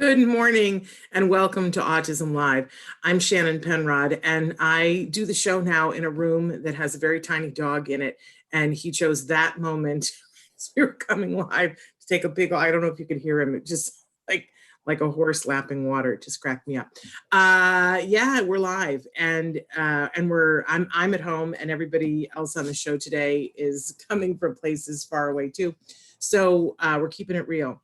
Good morning and welcome to Autism Live. I'm Shannon Penrod and I do the show now in a room that has a very tiny dog in it. And he chose that moment as we were coming live to take a big, I don't know if you could hear him, it just like a horse lapping water. It just cracked me up. Yeah, we're live and I'm at home and everybody else on the show today is coming from places far away too. So we're keeping it real.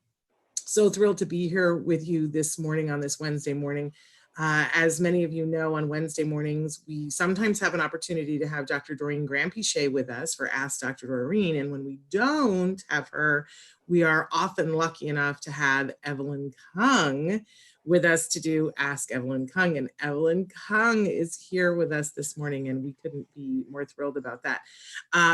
So thrilled to be here with you this morning on this Wednesday morning. As many of you know, on Wednesday mornings, we sometimes have an opportunity to have Dr. Doreen Granpeesheh with us for Ask Dr. Doreen. And when we don't have her, we are often lucky enough to have Evelyn Kung with us to do Ask Evelyn Kung. And Evelyn Kung is here with us this morning, and we couldn't be more thrilled about that.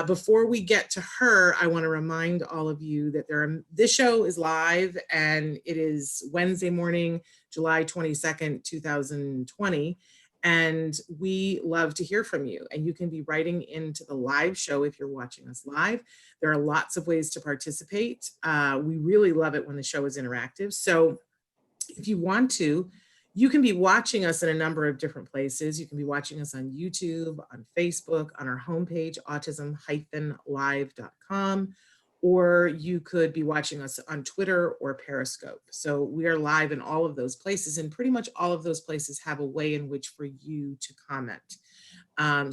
Before we get to her, I want to remind all of you that this show is live, and it is Wednesday morning, July 22nd, 2020. And we love to hear from you. And you can be writing into the live show if you're watching us live. There are lots of ways to participate. We really love it when the show is interactive. So if you want to, you can be watching us in a number of different places. You can be watching us on YouTube, on Facebook, on our homepage, autism-live.com, or you could be watching us on Twitter or Periscope. So we are live in all of those places, and pretty much all of those places have a way in which for you to comment.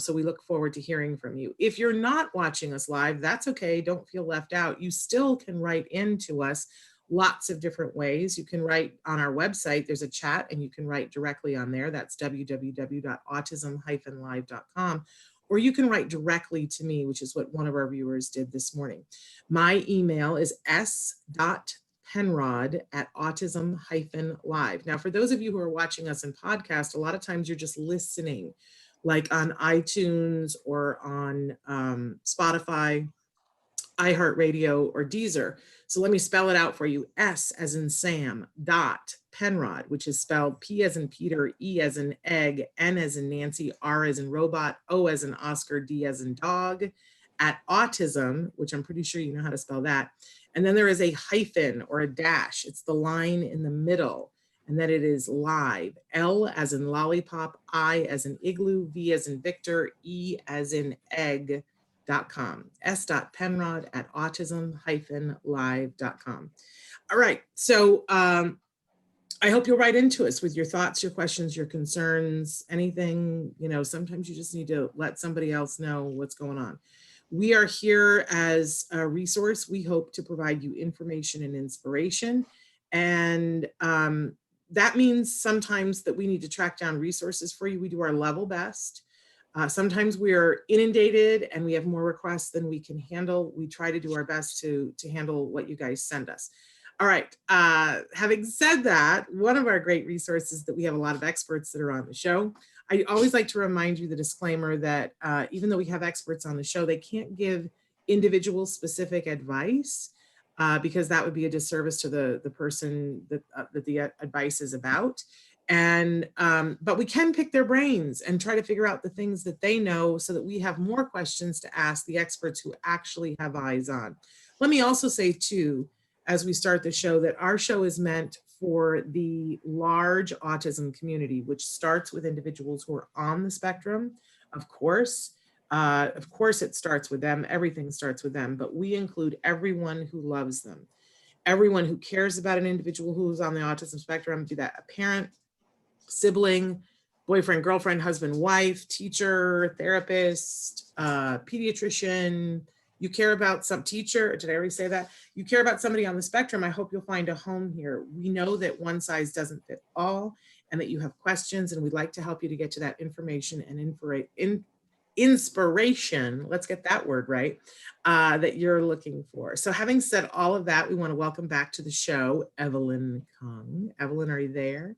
So we look forward to hearing from you. If you're not watching us live, that's okay. Don't feel left out. You still can write into us lots of different ways. You can write on our website. There's a chat and you can write directly on there. That's www.autism-live.com. Or you can write directly to me, which is what one of our viewers did this morning. My email is s.penrod@autism-live. Now, for those of you who are watching us in podcast, a lot of times you're just listening, like on iTunes or on Spotify, iHeartRadio, or Deezer. So let me spell it out for you. S as in Sam, .Penrod, which is spelled P as in Peter, E as in egg, N as in Nancy, R as in robot, O as in Oscar, D as in dog, at autism, which I'm pretty sure you know how to spell that. And then there is a hyphen or a dash. It's the line in the middle. And then it is live. L as in lollipop, I as in igloo, V as in Victor, E as in egg, .com, s.penrod@autism-live.com. All right, so I hope you'll write into us with your thoughts, your questions, your concerns, anything. You know, sometimes you just need to let somebody else know what's going on. We are here as a resource. We hope to provide you information and inspiration. And that means sometimes that we need to track down resources for you. We do our level best. Sometimes we are inundated and we have more requests than we can handle. We try to do our best to handle what you guys send us. All right, having said that, one of our great resources that we have a lot of experts that are on the show. I always like to remind you the disclaimer that even though we have experts on the show, they can't give individual specific advice because that would be a disservice to the person that the advice is about. And but we can pick their brains and try to figure out the things that they know so that we have more questions to ask the experts who actually have eyes on. Let me also say too, as we start the show, that our show is meant for the large autism community, which starts with individuals who are on the spectrum. Of course, it starts with them. Everything starts with them, but we include everyone who loves them, everyone who cares about an individual who's on the autism spectrum, be that a parent, sibling, boyfriend, girlfriend, husband, wife, teacher, therapist, pediatrician. You care about some teacher, did I already say that? You care about somebody on the spectrum, I hope you'll find a home here. We know that one size doesn't fit all and that you have questions, and we'd like to help you to get to that information and inspiration, let's get that word right, that you're looking for. So having said all of that, we want to welcome back to the show, Evelyn Kung. Evelyn, are you there?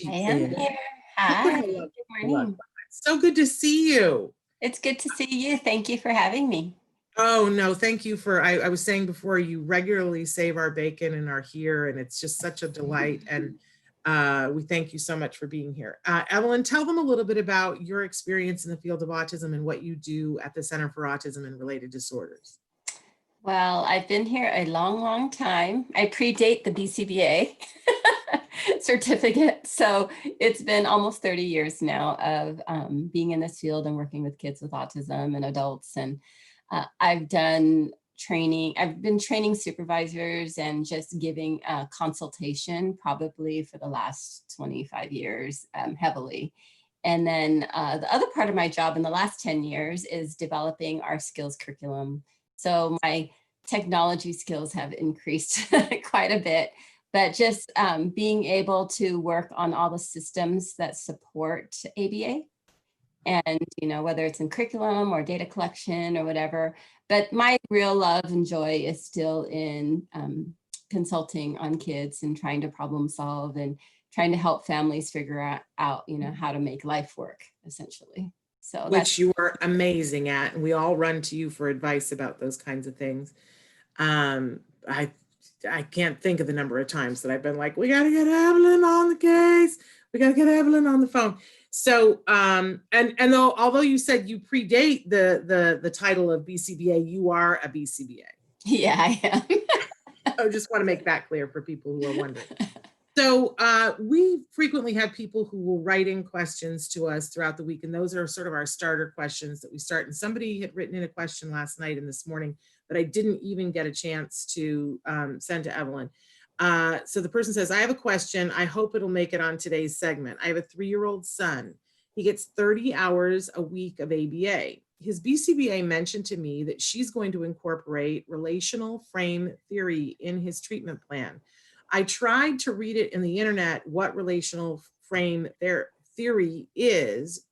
I am here. Hi. Good morning. So good to see you. It's good to see you. Thank you for having me. Oh, no, thank you for, I was saying before, you regularly save our bacon and are here, and it's just such a delight. And we thank you so much for being here. Evelyn, tell them a little bit about your experience in the field of autism and what you do at the Center for Autism and Related Disorders. Well, I've been here a long, long time. I predate the BCBA. certificate. So it's been almost 30 years now of being in this field and working with kids with autism and adults. And I've done training. I've been training supervisors and just giving consultation probably for the last 25 years heavily. And then the other part of my job in the last 10 years is developing our skills curriculum. So my technology skills have increased quite a bit, but just being able to work on all the systems that support ABA. And, you know, whether it's in curriculum or data collection or whatever, but my real love and joy is still in consulting on kids and trying to problem solve and trying to help families figure out, you know, how to make life work, essentially. So which you are amazing at, and we all run to you for advice about those kinds of things. I can't think of the number of times that I've been like, we got to get Evelyn on the case. We got to get Evelyn on the phone. So, and although you said you predate the title of BCBA, you are a BCBA. Yeah, I am. I just want to make that clear for people who are wondering. So we frequently have people who will write in questions to us throughout the week, and those are sort of our starter questions that we start. And somebody had written in a question last night and this morning that I didn't even get a chance to send to Evelyn. So the person says, I have a question. I hope it'll make it on today's segment. I have a 3-year-old son. He gets 30 hours a week of ABA. His BCBA mentioned to me that she's going to incorporate relational frame theory in his treatment plan. I tried to read it in the internet, what relational frame theory is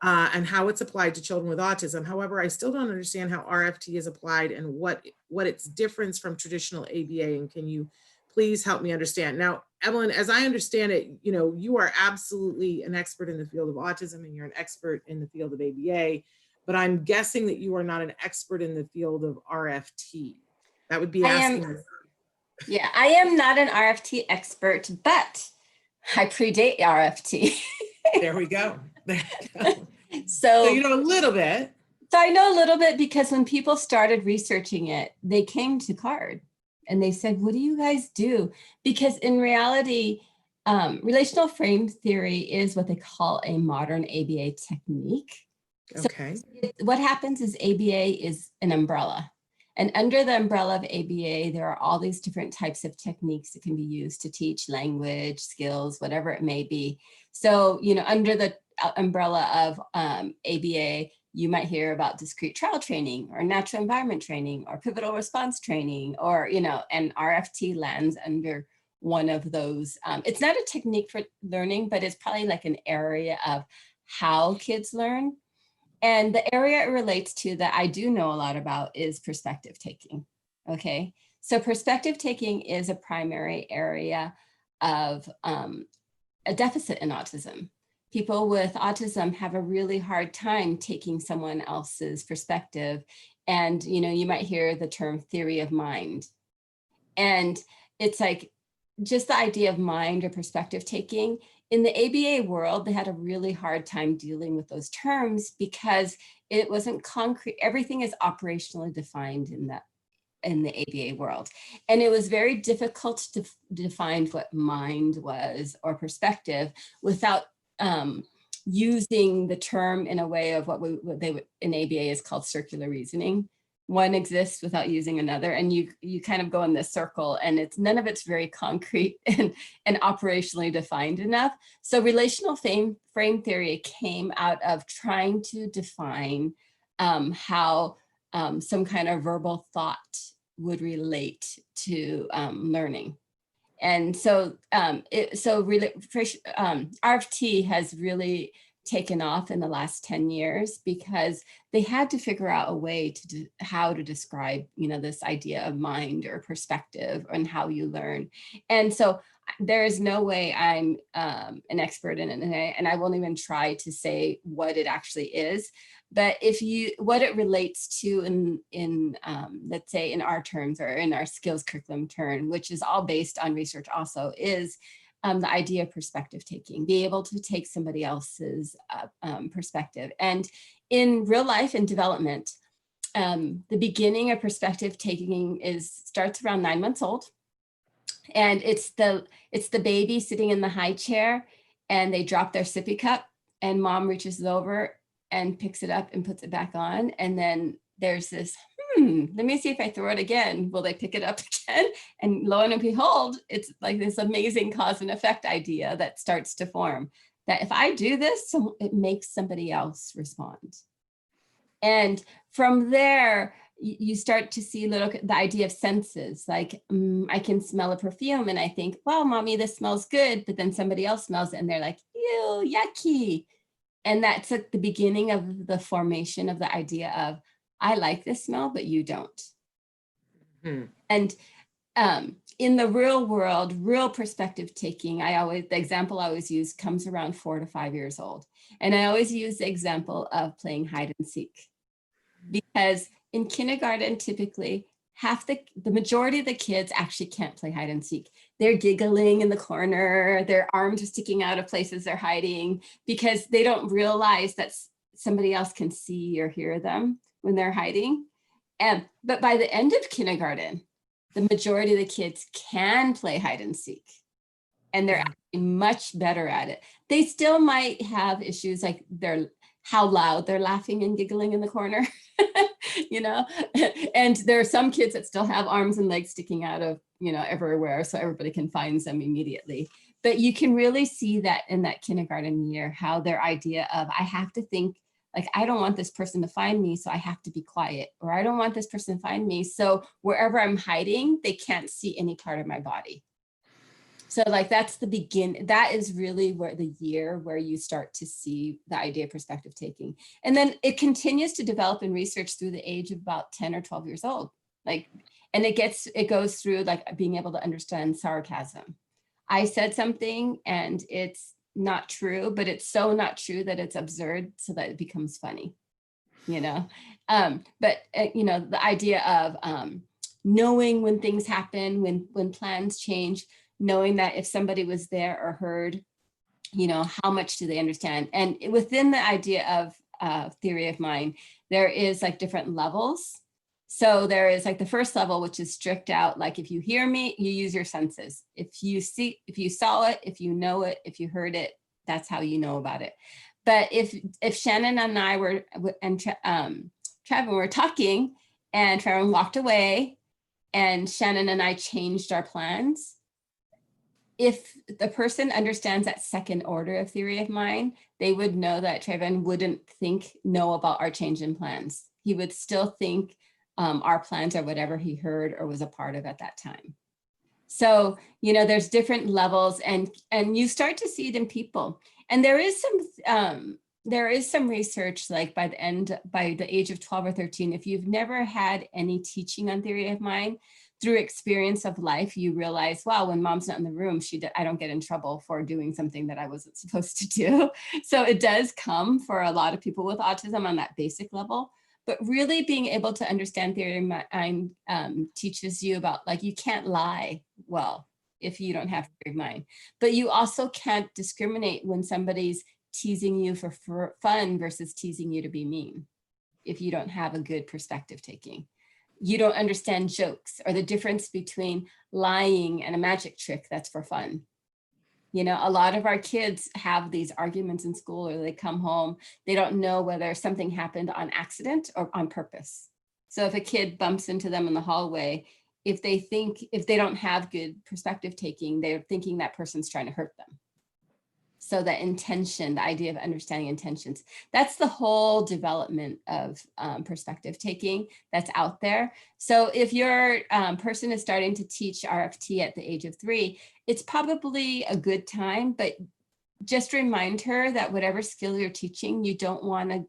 and how it's applied to children with autism. However, I still don't understand how RFT is applied and what its difference from traditional ABA. And can you please help me understand? Now, Evelyn, as I understand it, you know, you are absolutely an expert in the field of autism and you're an expert in the field of ABA, but I'm guessing that you are not an expert in the field of RFT. That would be asking. Yeah, I am not an RFT expert, but I predate RFT. There we go. There we go. So you know a little bit. So I know a little bit because when people started researching it, they came to CARD and they said, what do you guys do? Because in reality, relational frame theory is what they call a modern ABA technique. Okay. So what happens is ABA is an umbrella. And under the umbrella of ABA, there are all these different types of techniques that can be used to teach language, skills, whatever it may be. So, you know, under the umbrella of ABA, you might hear about discrete trial training or natural environment training or pivotal response training, or, you know, and RFT lands under one of those. It's not a technique for learning, but it's probably like an area of how kids learn. And the area it relates to that I do know a lot about is perspective taking. Okay, so perspective taking is a primary area of a deficit in autism. People with autism have a really hard time taking someone else's perspective. And, you know, you might hear the term theory of mind. And it's like just the idea of mind or perspective taking. In the ABA world, they had a really hard time dealing with those terms because it wasn't concrete. Everything is operationally defined in the ABA world. And it was very difficult to define what mind was or perspective without using the term in a way of what they would in ABA is called circular reasoning. One exists without using another, and you kind of go in this circle, and none of it's very concrete and operationally defined enough. So relational frame theory came out of trying to define how some kind of verbal thought would relate to learning. And so RFT has really taken off in the last 10 years because they had to figure out a way to how to describe, you know, this idea of mind or perspective and how you learn. And so there is no way I'm an expert in it, and I won't even try to say what it actually is. But what it relates to in let's say in our terms or in our skills curriculum term, which is all based on research also, is the idea of perspective taking, be able to take somebody else's perspective. And in real life and development, the beginning of perspective taking starts around 9 months old. And it's the baby sitting in the high chair, and they drop their sippy cup, and mom reaches over and picks it up and puts it back on. And then there's this, let me see if I throw it again. Will they pick it up again? And lo and behold, it's like this amazing cause and effect idea that starts to form. That if I do this, so it makes somebody else respond. And from there, you start to see the idea of senses. Like, I can smell a perfume and I think, well, mommy, this smells good. But then somebody else smells it and they're like, ew, yucky. And that's at the beginning of the formation of the idea of, I like this smell, but you don't. And in the real world, real perspective taking, the example I always use comes around 4 to 5 years old. And I always use the example of playing hide and seek. Because in kindergarten, typically, the majority of the kids actually can't play hide and seek. They're giggling in the corner, their arms are sticking out of places they're hiding, because they don't realize that somebody else can see or hear them when they're hiding. But by the end of kindergarten, the majority of the kids can play hide and seek, and they're actually much better at it. They still might have issues like how loud they're laughing and giggling in the corner, and there are some kids that still have arms and legs sticking out of, everywhere, so everybody can find them immediately. But you can really see that in that kindergarten year, how their idea of, I have to think, like, I don't want this person to find me, so I have to be quiet, or I don't want this person to find me, so wherever I'm hiding, they can't see any part of my body. So like that's the begin. That is really where the year where you start to see the idea of perspective taking. And then it continues to develop in research through the age of about 10 or 12 years old. And it goes through like being able to understand sarcasm. I said something and it's not true, but it's so not true that it's absurd, so that it becomes funny, the idea of knowing when things happen, when plans change, knowing that if somebody was there or heard, how much do they understand? And within the idea of theory of mind, there is like different levels. So there is like the first level, which is strict out. Like if you hear me, you use your senses. If you saw it, if you know it, if you heard it, that's how you know about it. But if Shannon and I were, and Trevin were talking, and Trevin walked away, and Shannon and I changed our plans, if the person understands that second order of theory of mind, they would know that Trayvon wouldn't know about our change in plans. He would still think our plans are whatever he heard or was a part of at that time. So, there's different levels, and you start to see it in people. And there is some research, like by the age of 12 or 13, if you've never had any teaching on theory of mind, through experience of life, you realize, wow, when mom's not in the room, I don't get in trouble for doing something that I wasn't supposed to do. So it does come for a lot of people with autism on that basic level. But really being able to understand theory of mind teaches you about, like, you can't lie well if you don't have theory of mind. But you also can't discriminate when somebody's teasing you for fun versus teasing you to be mean if you don't have a good perspective taking. You don't understand jokes or the difference between lying and a magic trick that's for fun. A lot of our kids have these arguments in school, or they come home, they don't know whether something happened on accident or on purpose. So if a kid bumps into them in the hallway, if they don't have good perspective taking, they're thinking that person's trying to hurt them. So the intention, the idea of understanding intentions, that's the whole development of perspective taking that's out there. So if your person is starting to teach RFT at the age of 3, it's probably a good time, but just remind her that whatever skill you're teaching, you don't want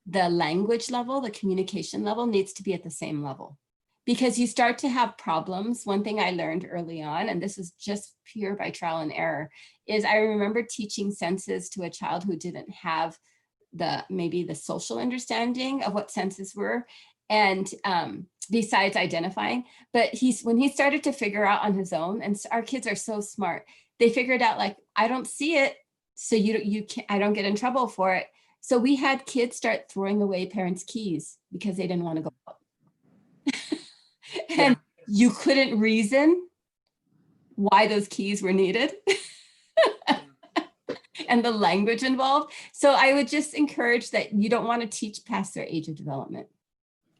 the language level, the communication level needs to be at the same level. Because you start to have problems. One thing I learned early on, and this is just pure by trial and error, is I remember teaching senses to a child who didn't have maybe the social understanding of what senses were, and besides identifying. But when he started to figure out on his own, and our kids are so smart, they figured out, like, I don't see it, so you can't, I don't get in trouble for it. So we had kids start throwing away parents' keys because they didn't want to go out. And you couldn't reason, why those keys were needed and the language involved. So I would just encourage that you don't want to teach past their age of development.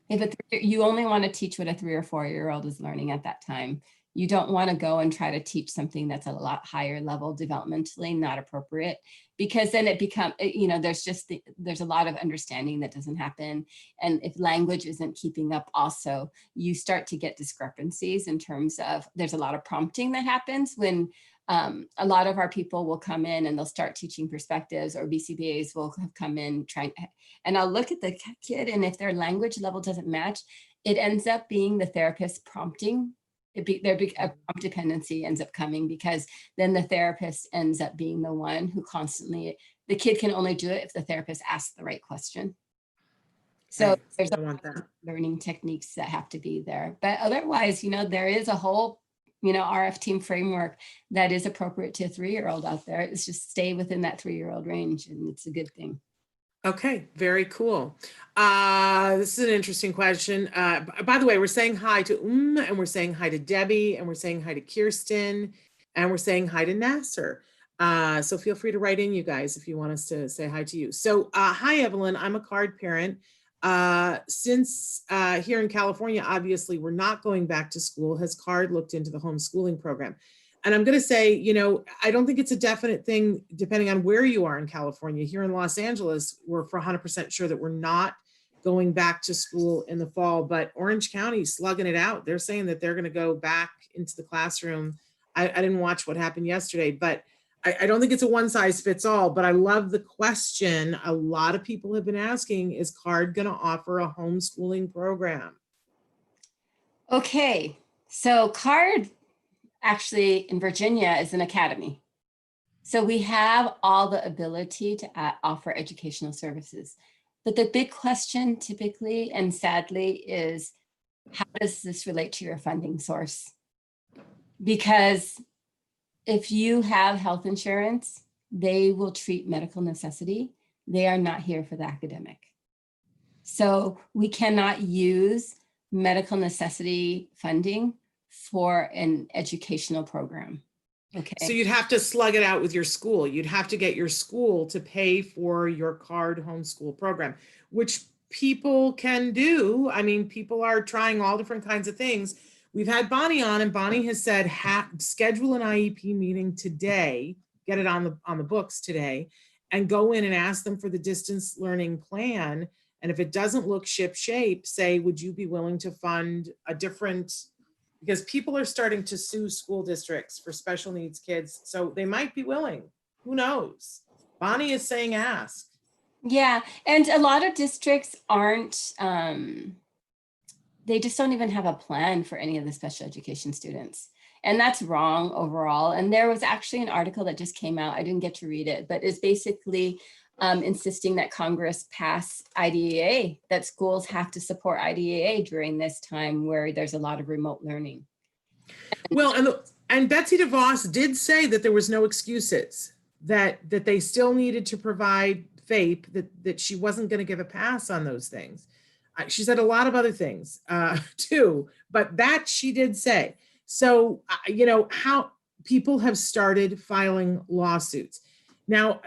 If you only want to teach what a 3 or 4-year-old is learning at that time. You don't want to go and try to teach something that's a lot higher level developmentally, not appropriate, because then it becomes, there's a lot of understanding that doesn't happen. And if language isn't keeping up also, you start to get discrepancies in terms of, there's a lot of prompting that happens when a lot of our people will come in and they'll start teaching perspectives, or BCBAs will have come in trying, and I'll look at the kid, and if their language level doesn't match, it ends up being the therapist prompting. A prompt dependency ends up coming, because then the therapist ends up being the one who constantly, the kid can only do it if the therapist asks the right question. So there's a lot of learning techniques that have to be there. But otherwise, there is a whole, RF team framework that is appropriate to a 3-year-old out there. It's just stay within that 3-year-old range, and it's a good thing. Okay, very cool. This is an interesting question. By the way, we're saying hi to and we're saying hi to Debbie, and we're saying hi to Kirsten, and we're saying hi to Nasser. So feel free to write in, you guys, if you want us to say hi to you. So hi, Evelyn. I'm a card parent. Since here in California, obviously, we're not going back to school, has CARD looked into the homeschooling program? And I'm going to say, I don't think it's a definite thing, depending on where you are in California. Here in Los Angeles, we're for 100% sure that we're not going back to school in the fall, but Orange County's slugging it out. They're saying that they're going to go back into the classroom. I didn't watch what happened yesterday, but I don't think it's a one size fits all, but I love the question. A lot of people have been asking, is CARD going to offer a homeschooling program? Okay, so CARD actually in Virginia is an academy. So we have all the ability to offer educational services. But the big question typically and sadly is, how does this relate to your funding source? Because if you have health insurance, they will treat medical necessity. They are not here for the academic. So we cannot use medical necessity funding for an educational program. Okay. So you'd have to slug it out with your school. You'd have to get your school to pay for your CARD homeschool program, which people can do. I mean, people are trying all different kinds of things. We've had Bonnie on, and Bonnie has said, schedule an IEP meeting today, get it on the books today, and go in and ask them for the distance learning plan. And if it doesn't look ship-shape, say, would you be willing to fund a different, because people are starting to sue school districts for special needs kids. So they might be willing, who knows? Bonnie is saying ask. Yeah, and a lot of districts aren't, they just don't even have a plan for any of the special education students. And that's wrong overall. And there was actually an article that just came out, I didn't get to read it, but it's basically insisting that Congress pass IDEA, that schools have to support IDEA during this time where there's a lot of remote learning. Well, and Betsy DeVos did say that there was no excuses, that they still needed to provide FAPE, that she wasn't going to give a pass on those things. She said a lot of other things too, but that she did say. So, how people have started filing lawsuits. Now,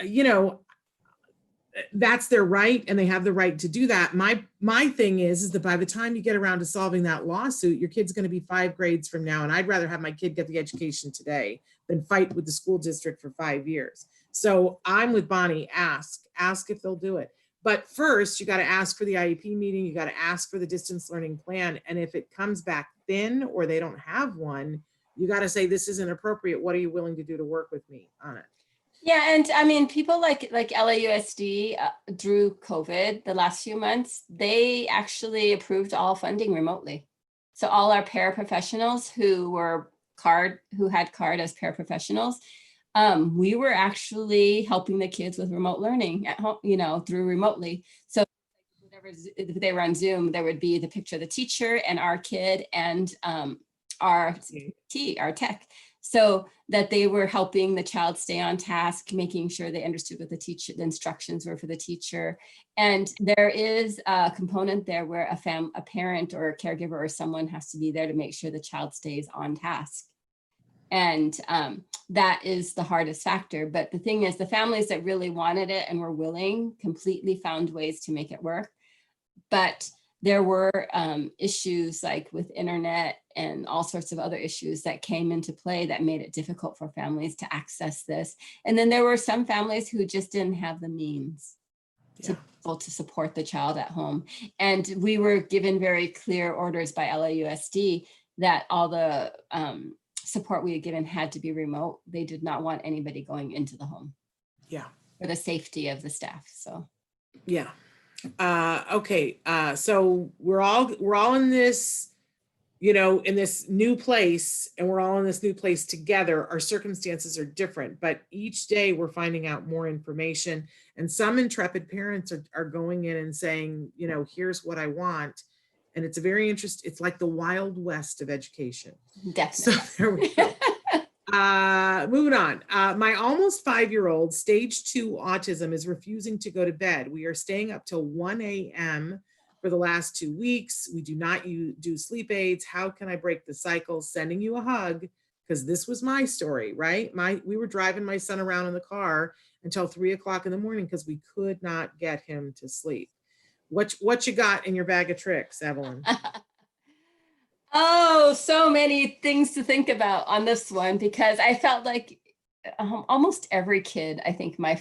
that's their right, and they have the right to do that. My thing is that by the time you get around to solving that lawsuit, your kid's going to be 5 grades from now, and I'd rather have my kid get the education today than fight with the school district for 5 years. So I'm with Bonnie. Ask if they'll do it. But first, you got to ask for the IEP meeting. You got to ask for the distance learning plan. And if it comes back thin or they don't have one, you got to say, this isn't appropriate. What are you willing to do to work with me on it? Yeah, and I mean, people like LAUSD through COVID, the last few months, they actually approved all funding remotely. So all our paraprofessionals who had CARD as paraprofessionals, we were actually helping the kids with remote learning at home, through remotely. So if they were on Zoom, there would be the picture of the teacher and our kid and our tech. So that they were helping the child stay on task, making sure they understood what the instructions were for the teacher. And there is a component there where a parent or a caregiver or someone has to be there to make sure the child stays on task. And that is the hardest factor. But the thing is, the families that really wanted it and were willing completely found ways to make it work. But there were issues like with internet and all sorts of other issues that came into play that made it difficult for families to access this. And then there were some families who just didn't have the means to be able to support the child at home. And we were given very clear orders by LAUSD that all the support we had given had to be remote. They did not want anybody going into the home. Yeah. For the safety of the staff. So yeah. Okay. So we're all in this, in this new place, and we're all in this new place together. Our circumstances are different, but each day we're finding out more information, and some intrepid parents are going in and saying, here's what I want. And it's a very interesting, it's like the Wild West of education. definitely. So there we go. Moving on. My almost 5-year-old stage 2 autism is refusing to go to bed. We are staying up till 1 a.m. for the last 2 weeks. We do not do sleep aids. How can I break the cycle? Sending you a hug, because this was my story, right? We were driving my son around in the car until 3 o'clock in the morning because we could not get him to sleep. What you got in your bag of tricks, Evelyn? Oh, so many things to think about on this one, because I felt like almost every kid, I think when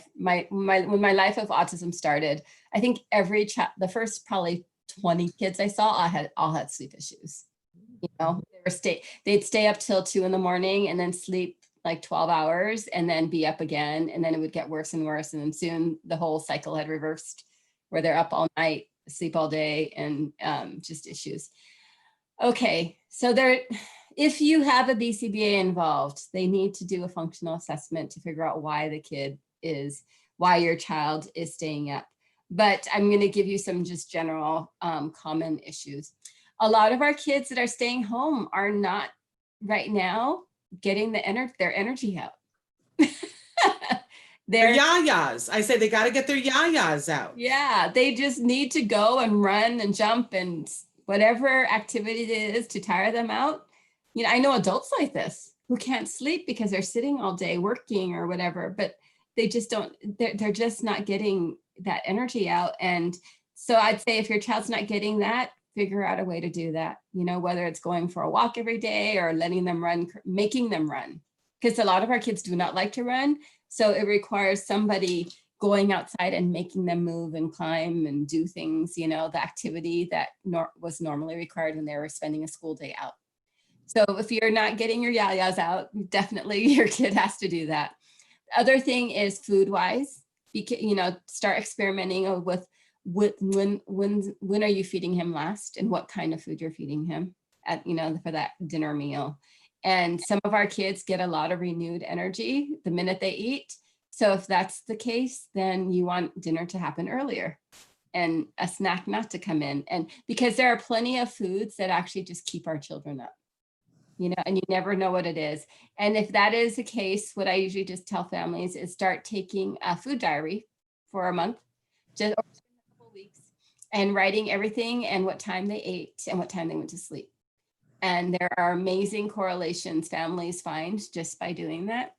my life of autism started, I think every the first probably 20 kids I saw all had sleep issues. They'd stay up till 2 a.m. and then sleep like 12 hours and then be up again. And then it would get worse and worse. And then soon the whole cycle had reversed, where they're up all night, sleep all day, and just issues. Okay, so if you have a BCBA involved, they need to do a functional assessment to figure out why your child is staying up. But I'm going to give you some just general common issues. A lot of our kids that are staying home are not right now getting their energy out. Their yayas. I say they got to get their yayas out. Yeah, they just need to go and run and jump and whatever activity it is to tire them out. I know adults like this who can't sleep because they're sitting all day working or whatever, but they just they're just not getting that energy out. And so I'd say if your child's not getting that, figure out a way to do that, whether it's going for a walk every day or letting them run, making them run. Because a lot of our kids do not like to run. So it requires somebody going outside and making them move and climb and do things, the activity that was normally required when they were spending a school day out. So if you're not getting your yayas out, definitely your kid has to do that. The other thing is food-wise, start experimenting with when are you feeding him last and what kind of food you're feeding him for that dinner meal. And some of our kids get a lot of renewed energy the minute they eat. So if that's the case, then you want dinner to happen earlier and a snack not to come in. And because there are plenty of foods that actually just keep our children up, and you never know what it is. And if that is the case, what I usually just tell families is start taking a food diary for a month, or a couple weeks, and writing everything and what time they ate and what time they went to sleep. And there are amazing correlations families find just by doing that.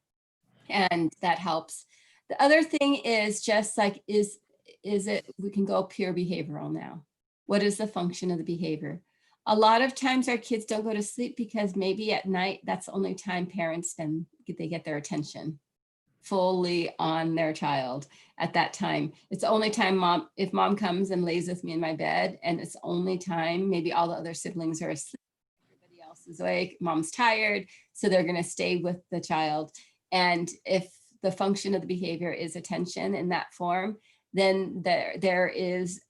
And that helps. The other thing is just like, is it, we can go pure behavioral now. What is the function of the behavior? A lot of times our kids don't go to sleep because maybe at night, that's the only time parents they get their attention fully on their child at that time. It's the only time if mom comes and lays with me in my bed, and it's the only time maybe all the other siblings are asleep, everybody else is awake, mom's tired, so they're going to stay with the child. And if the function of the behavior is attention in that form, then there is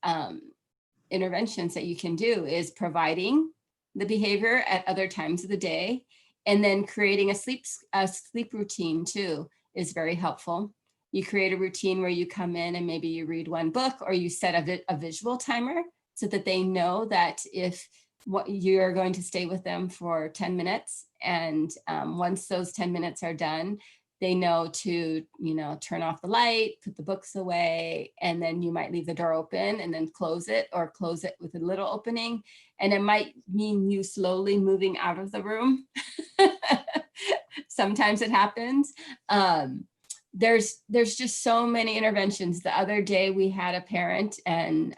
interventions that you can do, is providing the behavior at other times of the day, and then creating a sleep routine too is very helpful. You create a routine where you come in and maybe you read one book, or you set a visual timer so that they know that if you're going to stay with them for 10 minutes. And once those 10 minutes are done, they know to, turn off the light, put the books away, and then you might leave the door open and then close it, or close it with a little opening. And it might mean you slowly moving out of the room sometimes it happens. There's just so many interventions. The other day we had a parent, and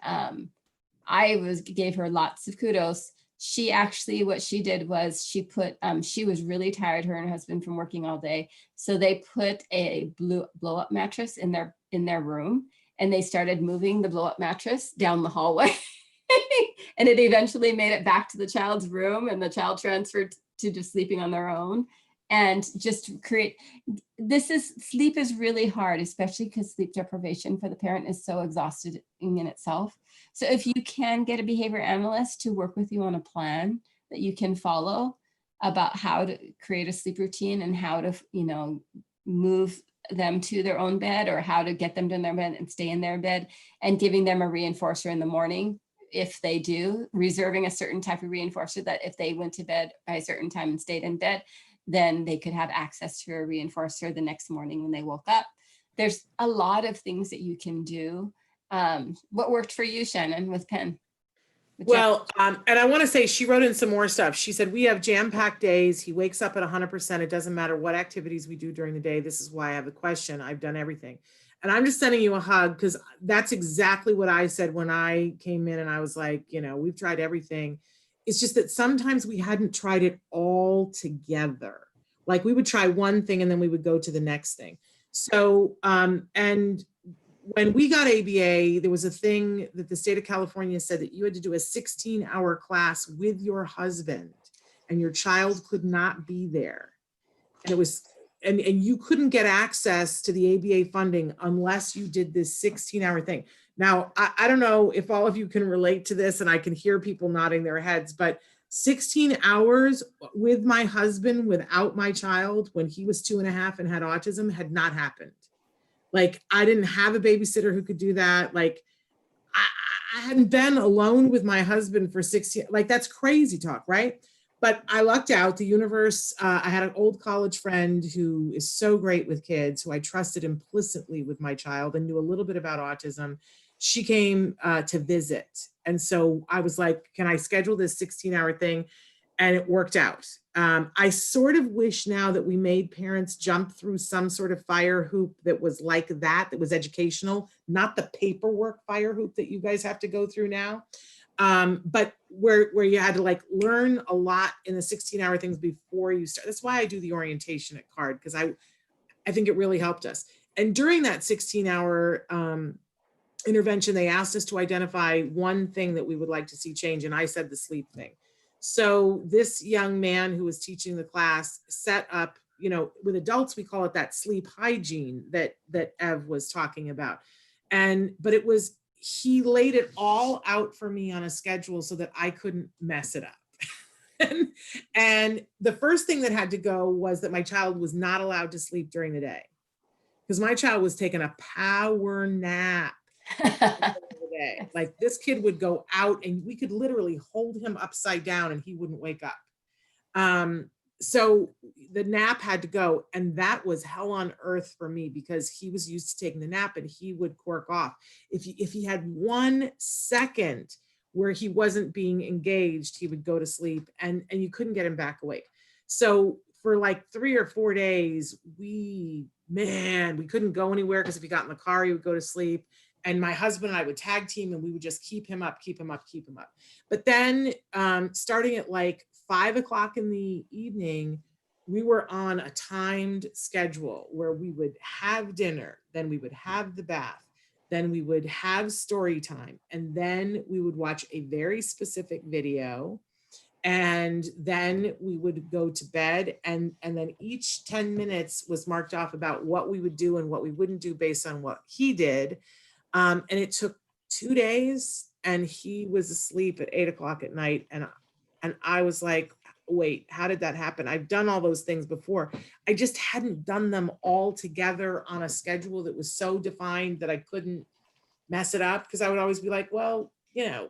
gave her lots of kudos. She actually, what she did was she put, she was really tired, her and her husband, from working all day. So they put a blow up mattress in their room, and they started moving the blow up mattress down the hallway. And it eventually made it back to the child's room, and the child transferred to just sleeping on their own. And just sleep is really hard, especially because sleep deprivation for the parent is so exhausting in itself. So if you can get a behavior analyst to work with you on a plan that you can follow about how to create a sleep routine and how to, move them to their own bed, or how to get them to their bed and stay in their bed, and giving them a reinforcer in the morning. If they do, reserving a certain type of reinforcer that if they went to bed by a certain time and stayed in bed, then they could have access to a reinforcer the next morning when they woke up. There's a lot of things that you can do. What worked for you, Shannon, with Penn? Well, and I want to say she wrote in some more stuff. She said, we have jam-packed days. He wakes up at 100%. It doesn't matter what activities we do during the day. This is why I have the question. I've done everything. And I'm just sending you a hug, because that's exactly what I said when I came in, and I was like, we've tried everything. It's just that sometimes we hadn't tried it all together. Like we would try one thing and then we would go to the next thing. So, and when we got ABA, there was a thing that the state of California said that you had to do a 16-hour class with your husband, and your child could not be there. And it was, and you couldn't get access to the ABA funding unless you did this 16-hour thing. Now, I don't know if all of you can relate to this, and I can hear people nodding their heads, but 16 hours with my husband without my child when he was 2.5 and had autism had not happened. Like, I didn't have a babysitter who could do that. Like, I hadn't been alone with my husband for 16, like that's crazy talk, right? But I lucked out. The universe, I had an old college friend who is so great with kids, who I trusted implicitly with my child and knew a little bit about autism. She came to visit. And so I was like, can I schedule this 16-hour thing? And it worked out. I sort of wish now that we made parents jump through some sort of fire hoop that was like that was educational, not the paperwork fire hoop that you guys have to go through now. But where you had to like learn a lot in the 16-hour things before you start. That's why I do the orientation at CARD, because I think it really helped us. And during that 16-hour intervention, they asked us to identify one thing that we would like to see change. And I said the sleep thing. So this young man who was teaching the class set up, with adults, we call it that sleep hygiene that Ev was talking about. But it was, he laid it all out for me on a schedule so that I couldn't mess it up. And the first thing that had to go was that my child was not allowed to sleep during the day, because my child was taking a power nap. Like this kid would go out and we could literally hold him upside down and he wouldn't wake up. So the nap had to go, and that was hell on earth for me, because he was used to taking the nap and he would quirk off. If he had 1 second where he wasn't being engaged, he would go to sleep, and you couldn't get him back awake. So for like 3 or 4 days, we couldn't go anywhere, because if he got in the car, he would go to sleep. And my husband and I would tag team, and we would just keep him up. But then starting at like 5 o'clock in the evening, we were on a timed schedule where we would have dinner, then we would have the bath, then we would have story time, and then we would watch a very specific video, and then we would go to bed, and then each 10 minutes was marked off about what we would do and what we wouldn't do based on what he did. And it took 2 days, and he was asleep at 8 o'clock at night. And I was like, wait, how did that happen? I've done all those things before. I just hadn't done them all together on a schedule that was so defined that I couldn't mess it up, because I would always be like, well, we're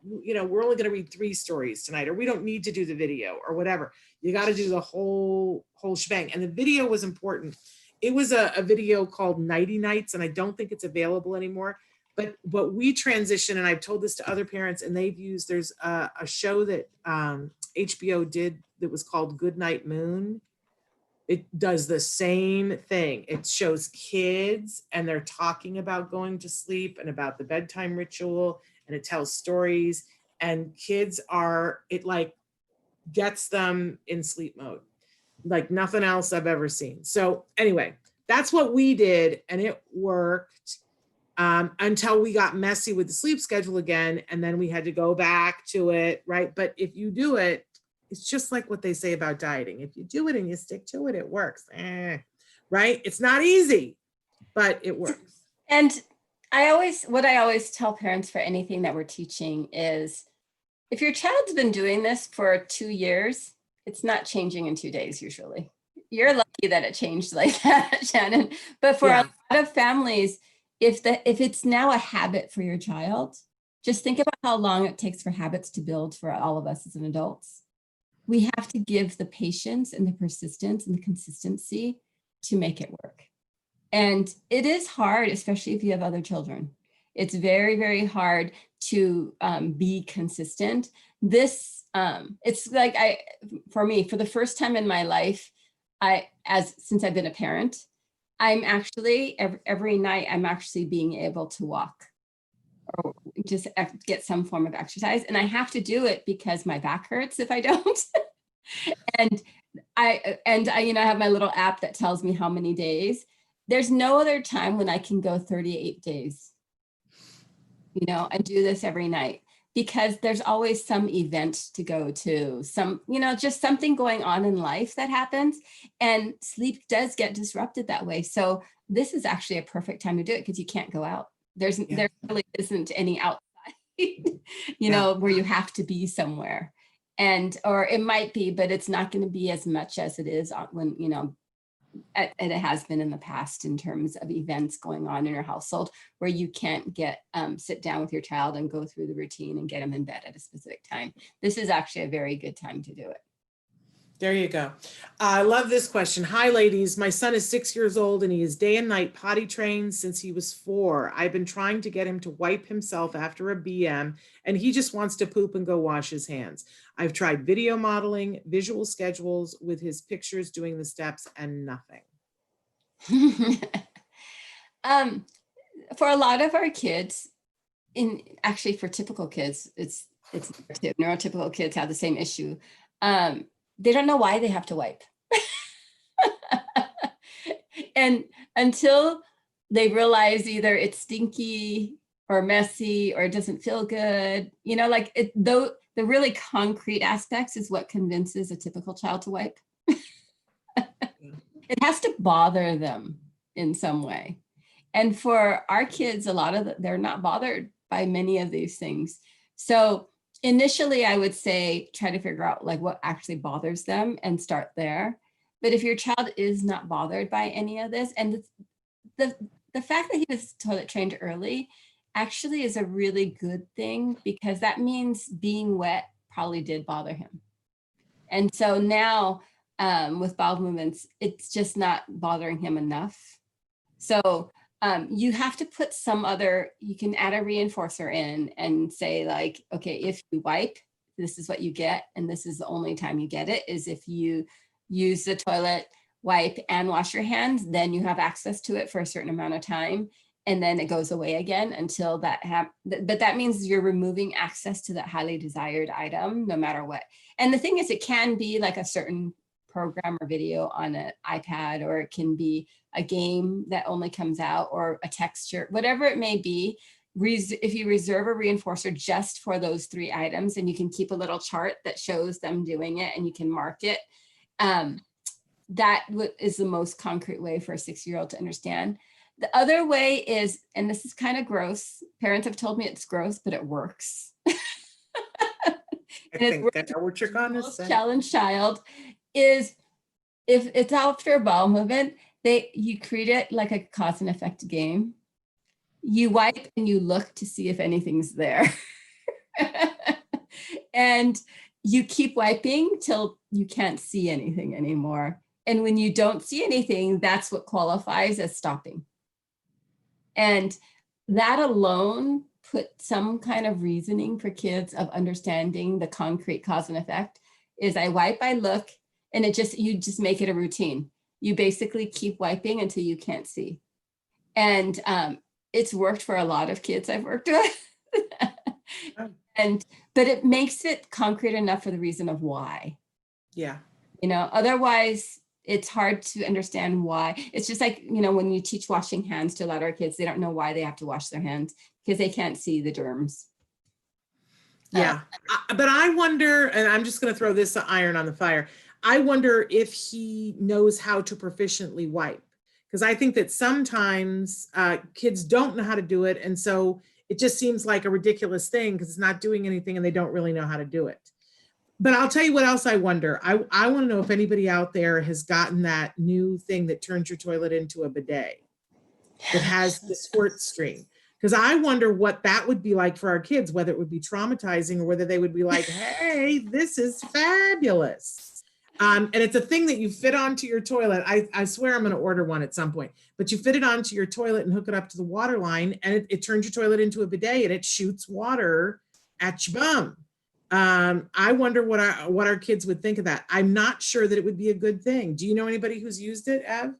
only going to read 3 stories tonight, or we don't need to do the video, or whatever. You got to do the whole shebang. And the video was important. It was a video called Nighty Nights, and I don't think it's available anymore. But we transitioned, and I've told this to other parents, and they've used, there's a show that HBO did that was called Good Night Moon. It does the same thing. It shows kids and they're talking about going to sleep and about the bedtime ritual, and it tells stories, and kids are, it like gets them in sleep mode like nothing else I've ever seen. So anyway, that's what we did, and it worked until we got messy with the sleep schedule again, and then we had to go back to it, right? But if you do it, it's just like what they say about dieting. If you do it and you stick to it, it works. Right? It's not easy, but it works. And what I always tell parents for anything that we're teaching is, if your child's been doing this for 2 years, it's not changing in 2 days usually. You're lucky that it changed like that, Shannon. But for a lot of families, if it's now a habit for your child, just think about how long it takes for habits to build for all of us as an adults. We have to give the patience and the persistence and the consistency to make it work. And it is hard, especially if you have other children. It's very, very hard to be consistent. It's like for me, for the first time in my life, since I've been a parent, I'm actually every night I'm actually being able to walk or just get some form of exercise, and I have to do it because my back hurts if I don't. and I have my little app that tells me how many days. There's no other time when I can go 38 days, and do this every night, because there's always some event to go to, just something going on in life that happens, and sleep does get disrupted that way. So this is actually a perfect time to do it because you can't go out. There really isn't any outside, where you have to be somewhere. Or it might be, but it's not going to be as much as it is when, and it has been in the past in terms of events going on in your household where you can't sit down with your child and go through the routine and get them in bed at a specific time. This is actually a very good time to do it. There you go. I love this question. Hi, ladies. My son is 6 years old and he is day and night potty trained since he was 4. I've been trying to get him to wipe himself after a BM, and he just wants to poop and go wash his hands. I've tried video modeling, visual schedules with his pictures doing the steps, and nothing. For a lot of our kids, for typical kids, it's neurotypical kids have the same issue. They don't know why they have to wipe. And until they realize either it's stinky or messy or it doesn't feel good, the really concrete aspects is what convinces a typical child to wipe. It has to bother them in some way. And for our kids, they're not bothered by many of these things. So initially, I would say try to figure out what actually bothers them and start there. But if your child is not bothered by any of this, and the fact that he was toilet trained early actually is a really good thing, because that means being wet probably did bother him. And so now with bowel movements, it's just not bothering him enough. So you have to put you can add a reinforcer in and say okay, if you wipe, this is what you get. And this is the only time you get it, is if you use the toilet, wipe and wash your hands, then you have access to it for a certain amount of time. And then it goes away again until but that means you're removing access to that highly desired item, no matter what. And the thing is, it can be like a certain program or video on an iPad, or it can be a game that only comes out, or a texture, whatever it may be. If you reserve a reinforcer just for those 3 items, and you can keep a little chart that shows them doing it and you can mark it, that is the most concrete way for a 6-year-old to understand. The other way is, and this is kind of gross, parents have told me it's gross, but it works. I think that's what you're going to say. Challenged child is, if it's after a bowel movement, you treat it like a cause and effect game. You wipe and you look to see if anything's there. And you keep wiping till you can't see anything anymore. And when you don't see anything, that's what qualifies as stopping. And that alone put some kind of reasoning for kids of understanding the concrete cause and effect. Is I wipe, I look, and you just make it a routine. You basically keep wiping until you can't see. And it's worked for a lot of kids I've worked with. But it makes it concrete enough for the reason of why. Yeah. Otherwise it's hard to understand why. It's just like, when you teach washing hands to a lot of our kids, they don't know why they have to wash their hands because they can't see the germs. Yeah. But I wonder, and I'm just going to throw this iron on the fire. I wonder if he knows how to proficiently wipe, because I think that sometimes kids don't know how to do it. And so it just seems like a ridiculous thing because it's not doing anything and they don't really know how to do it. But I'll tell you what else I wonder. I want to know if anybody out there has gotten that new thing that turns your toilet into a bidet that has the squirt stream. Because I wonder what that would be like for our kids, whether it would be traumatizing or whether they would be like, hey, this is fabulous. And it's a thing that you fit onto your toilet. I swear I'm going to order one at some point, but you fit it onto your toilet and hook it up to the water line, and it turns your toilet into a bidet and it shoots water at your bum. I wonder what our kids would think of that. I'm not sure that it would be a good thing. Do you know anybody who's used it, Ev?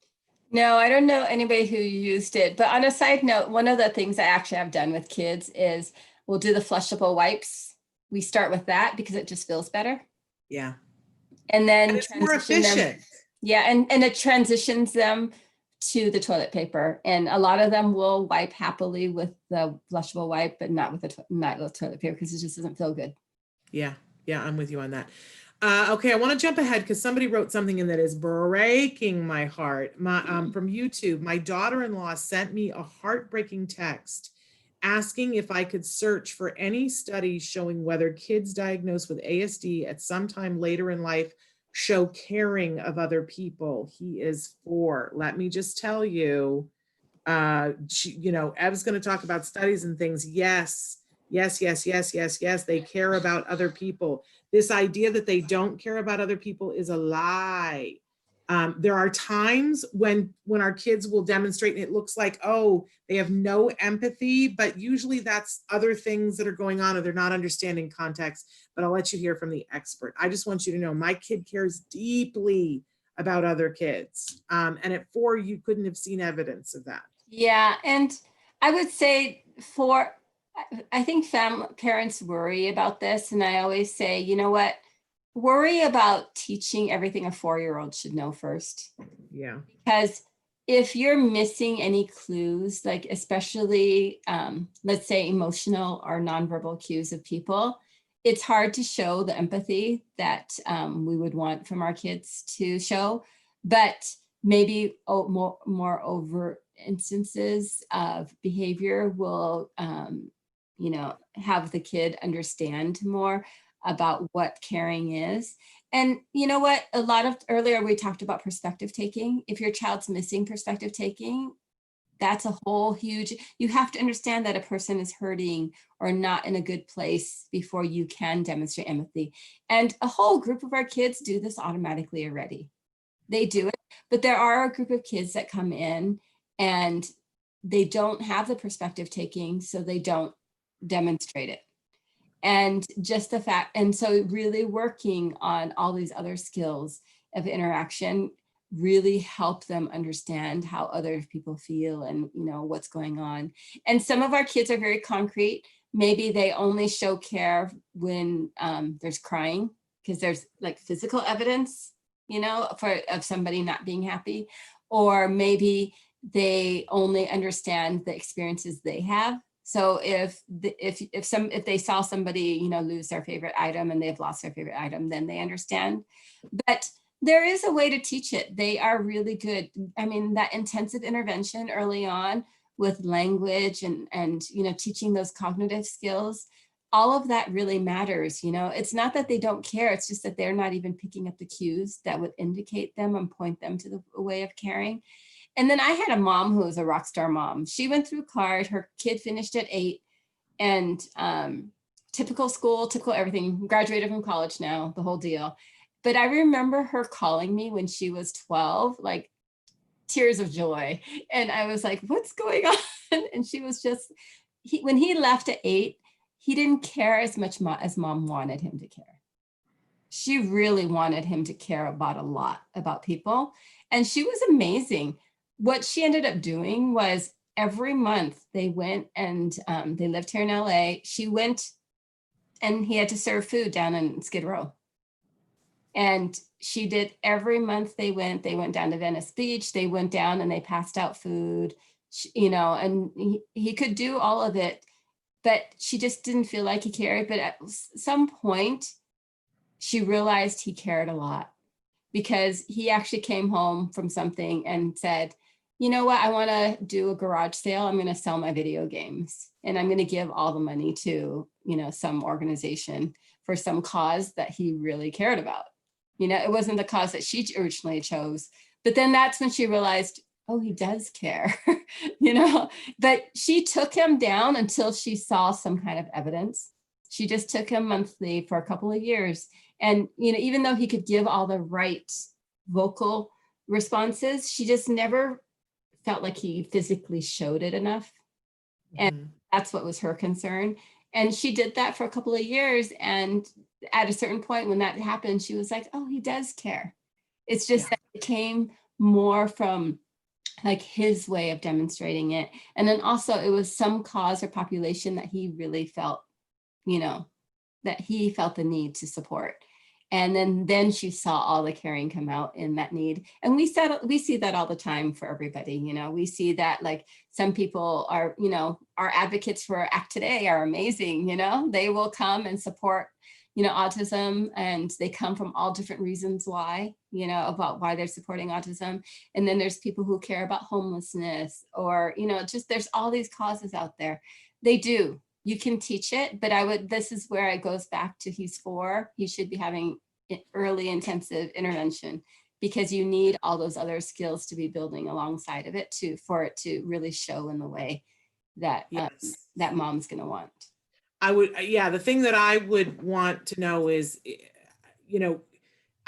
No, I don't know anybody who used it. But on a side note, one of the things I actually have done with kids is we'll do the flushable wipes. We start with that because it just feels better. Yeah. And then and it's more efficient. Yeah, and it transitions them to the toilet paper. And a lot of them will wipe happily with the flushable wipe, but not with the toilet paper because it just doesn't feel good. Yeah, I'm with you on that. Okay, I want to jump ahead because somebody wrote something in that is breaking my heart. From YouTube, my daughter-in-law sent me a heartbreaking text asking if I could search for any studies showing whether kids diagnosed with ASD at some time later in life show caring of other people. He is 4. Let me just tell you, Ev's going to talk about studies and things. Yes, they care about other people. This idea that they don't care about other people is a lie. There are times when our kids will demonstrate and it looks like, oh, they have no empathy, but usually that's other things that are going on or they're not understanding context. But I'll let you hear from the expert. I just want you to know my kid cares deeply about other kids. And at 4, you couldn't have seen evidence of that. Yeah, and I would say I think parents worry about this. And I always say, you know what? Worry about teaching everything a 4-year-old should know first. Yeah. Because if you're missing any clues, like especially, let's say emotional or nonverbal cues of people, it's hard to show the empathy that we would want from our kids to show. But maybe more overt instances of behavior will, have the kid understand more about what caring is. And you know what, earlier we talked about perspective taking. If your child's missing perspective taking, that's a whole huge, you have to understand that a person is hurting or not in a good place before you can demonstrate empathy. And a whole group of our kids do this automatically already. They do it, but there are a group of kids that come in and they don't have the perspective taking, so they don't demonstrate it. And just the fact, and so really working on all these other skills of interaction really help them understand how other people feel and what's going on. And some of our kids are very concrete. Maybe they only show care when there's crying, because there's like physical evidence, of somebody not being happy. Or maybe they only understand the experiences they have. So if they saw somebody, lose their favorite item and they've lost their favorite item, then they understand. But there is a way to teach it. They are really good. I mean, that intensive intervention early on with language and teaching those cognitive skills, all of that really matters. It's not that they don't care. It's just that they're not even picking up the cues that would indicate them and point them to the way of caring. And then I had a mom who was a rock star mom. She went through CARD. Her kid finished at 8 and typical school, typical everything, graduated from college now, the whole deal. But I remember her calling me when she was 12, like tears of joy. And I was like, what's going on? And she was just, when he left at 8, he didn't care as much as mom wanted him to care. she really wanted him to care about a lot about people. And she was amazing. What she ended up doing was every month they went and they lived here in LA. She went and he had to serve food down in Skid Row. And she did every month they went down to Venice Beach, they went down and they passed out food, you know, and he could do all of it, but she just didn't feel like he cared. But at some point, she realized he cared a lot because he actually came home from something and said, you know what, I want to do a garage sale. I'm going to sell my video games and I'm going to give all the money to, you know, some organization for some cause that he really cared about. You know, it wasn't the cause that she originally chose, but then that's when she realized, oh, he does care, you know, but she took him down until she saw some kind of evidence. She just took him monthly for a couple of years. And, you know, even though he could give all the right vocal responses, she just never felt like he physically showed it enough. And that's what was her concern. And she did that for a couple of years. And at a certain point when that happened, she was like, oh, he does care. It's just that it came more from like his way of demonstrating it. And then also it was some cause or population that he really felt, you know, that he felt the need to support. And then she saw all the caring come out in that need. And we see that all the time for everybody. You know, we see that like some people are, you know, our advocates for Act Today are amazing. You know, they will come and support, you know, autism, and they come from all different reasons why, you know, about why they're supporting autism. And then there's people who care about homelessness or, you know, just there's all these causes out there. They do. You can teach it, but this is where it goes back to he's 4. He should be having early intensive intervention because you need all those other skills to be building alongside of it for it to really show in the way that that mom's going to want. The thing that I would want to know is, you know,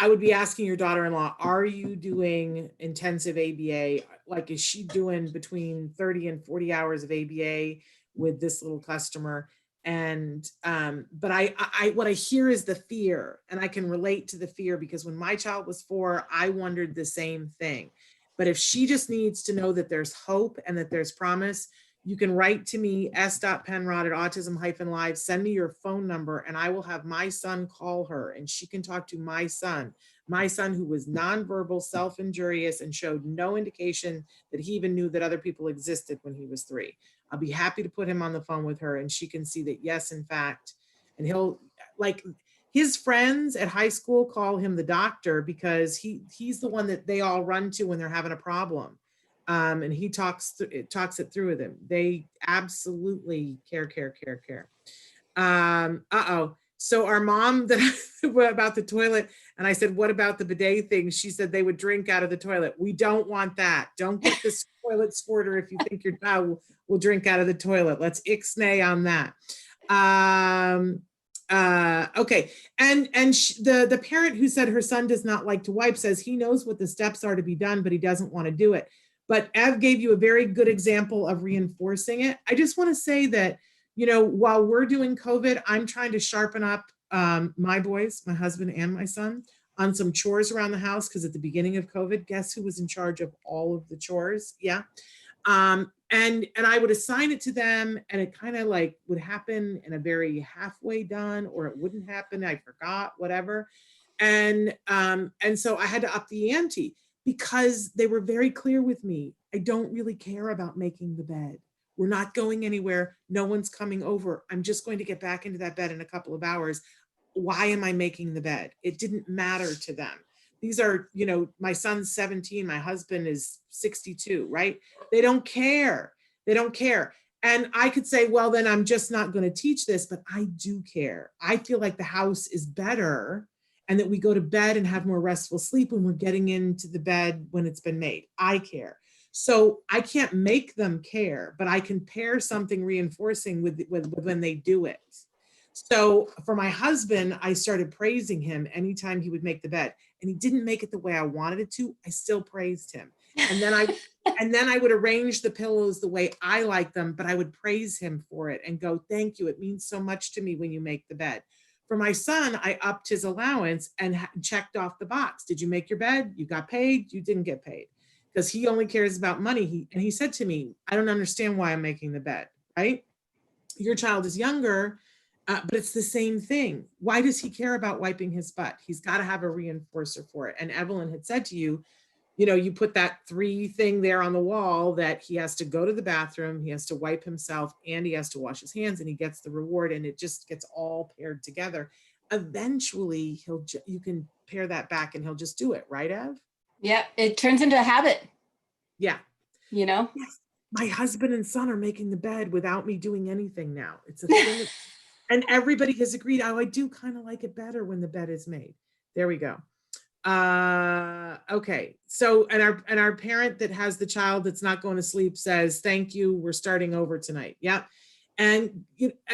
I would be asking your daughter-in-law, are you doing intensive ABA? Like, is she doing between 30 and 40 hours of ABA with this little customer? And, but what I hear is the fear, and I can relate to the fear because when my child was 4, I wondered the same thing. But if she just needs to know that there's hope and that there's promise, you can write to me, s.penrod@autism-live, send me your phone number, and I will have my son call her, and she can talk to my son who was nonverbal, self-injurious, and showed no indication that he even knew that other people existed when he was 3. I'll be happy to put him on the phone with her, and she can see that, yes, in fact, and he'll, like, his friends at high school call him the doctor because he's the one that they all run to when they're having a problem. And he talks it through with them. They absolutely care. So our mom about the toilet, and I said, what about the bidet thing? She said they would drink out of the toilet. We don't want that. Don't get this toilet squirter if you think your child will drink out of the toilet. Let's ixnay on that. Okay. And the parent who said her son does not like to wipe says he knows what the steps are to be done, but he doesn't want to do it. But Ev gave you a very good example of reinforcing it. I just want to say that, you know, while we're doing COVID, I'm trying to sharpen up my boys, my husband and my son, on some chores around the house, because at the beginning of COVID, guess who was in charge of all of the chores? Yeah. And I would assign it to them, and it kind of like would happen in a very halfway done, or it wouldn't happen. I forgot, whatever. And so I had to up the ante because they were very clear with me. I don't really care about making the bed. We're not going anywhere. No one's coming over. I'm just going to get back into that bed in a couple of hours. Why am I making the bed? It didn't matter to them. These are, you know, my son's 17, my husband is 62, right? They don't care. They don't care. And I could say, well, then I'm just not going to teach this, but I do care. I feel like the house is better and that we go to bed and have more restful sleep when we're getting into the bed when it's been made. I care. So I can't make them care, but I can pair something reinforcing with when they do it. So for my husband, I started praising him anytime he would make the bed, and he didn't make it the way I wanted it to. I still praised him. And then I would arrange the pillows the way I like them, but I would praise him for it and go, thank you. It means so much to me when you make the bed. For my son, I upped his allowance and checked off the box. Did you make your bed? You got paid? You didn't get paid. Because he only cares about money. And he said to me, I don't understand why I'm making the bed, right? Your child is younger, but it's the same thing. Why does he care about wiping his butt? He's got to have a reinforcer for it. And Evelyn had said to you, you put that 3 thing there on the wall that he has to go to the bathroom, he has to wipe himself, and he has to wash his hands, and he gets the reward, and it just gets all paired together. Eventually, you can pare that back, and he'll just do it, right, Ev? Yeah, it turns into a habit. Yeah. Yes. My husband and son are making the bed without me doing anything now. It's a thing. And everybody has agreed, I do kind of like it better when the bed is made. There we go. Okay. So, and our parent that has the child that's not going to sleep says, thank you, we're starting over tonight. Yep. And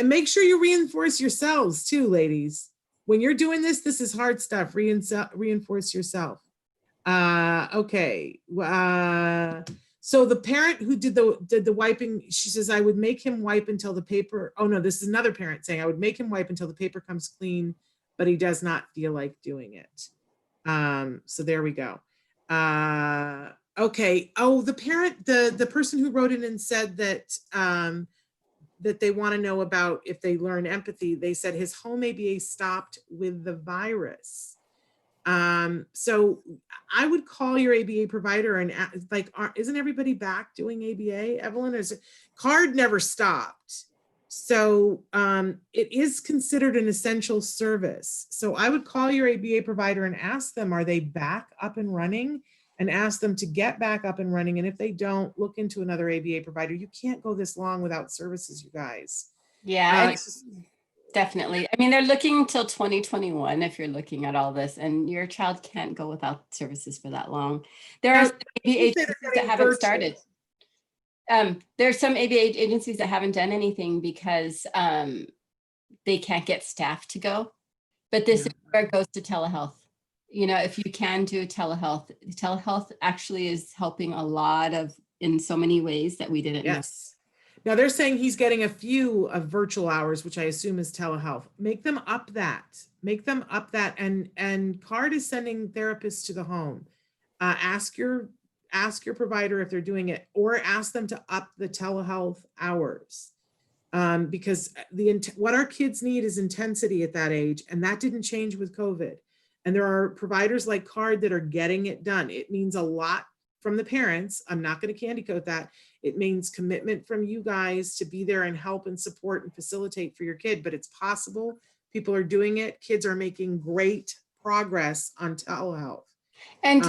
make sure you reinforce yourselves too, ladies. When you're doing this is hard stuff. Reinforce yourself. Okay. So the parent who did the wiping, she says, I would make him wipe until the paper. Oh no, this is another parent saying, I would make him wipe until the paper comes clean, but he does not feel like doing it. So there we go. Okay. Oh, the parent, the person who wrote in and said that, that they want to know about if they learn empathy. They said his home ABA stopped with the virus. So I would call your ABA provider and isn't everybody back doing ABA? Evelyn, card never stopped. So it is considered an essential service. So I would call your ABA provider and ask them, are they back up and running? And ask them to get back up and running. And if they don't, look into another ABA provider. You can't go this long without services, you guys. Yeah, definitely. I mean, they're looking until 2021 if you're looking at all this, and your child can't go without services for that long. There are some ABA agencies that haven't started. There's some ABA agencies that haven't done anything because they can't get staff to go. But this is where it goes to telehealth. If you can do telehealth actually is helping a lot in so many ways that we didn't know. Now they're saying he's getting a few of virtual hours, which I assume is telehealth. Make them up that. And CARD is sending therapists to the home. Ask your provider if they're doing it, or ask them to up the telehealth hours. Because what our kids need is intensity at that age, and that didn't change with COVID. And there are providers like CARD that are getting it done. It means a lot from the parents. I'm not going to candy coat that. It means commitment from you guys to be there and help and support and facilitate for your kid, but it's possible. People are doing it. Kids are making great progress on telehealth. And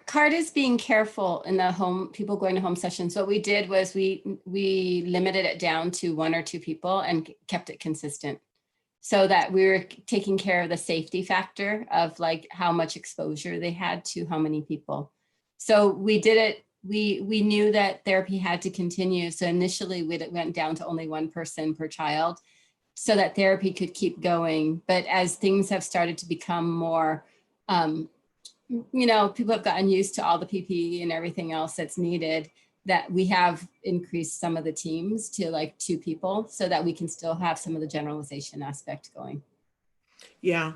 CARD is being careful in the home, people going to home sessions. What we did was we limited it down to 1 or 2 people and kept it consistent, so that we were taking care of the safety factor of how much exposure they had to how many people. So we did it. We knew that therapy had to continue. So initially we went down to only 1 person per child so that therapy could keep going. But as things have started to become more, people have gotten used to all the PPE and everything else that's needed, that we have increased some of the teams to 2 people so that we can still have some of the generalization aspect going. Yeah.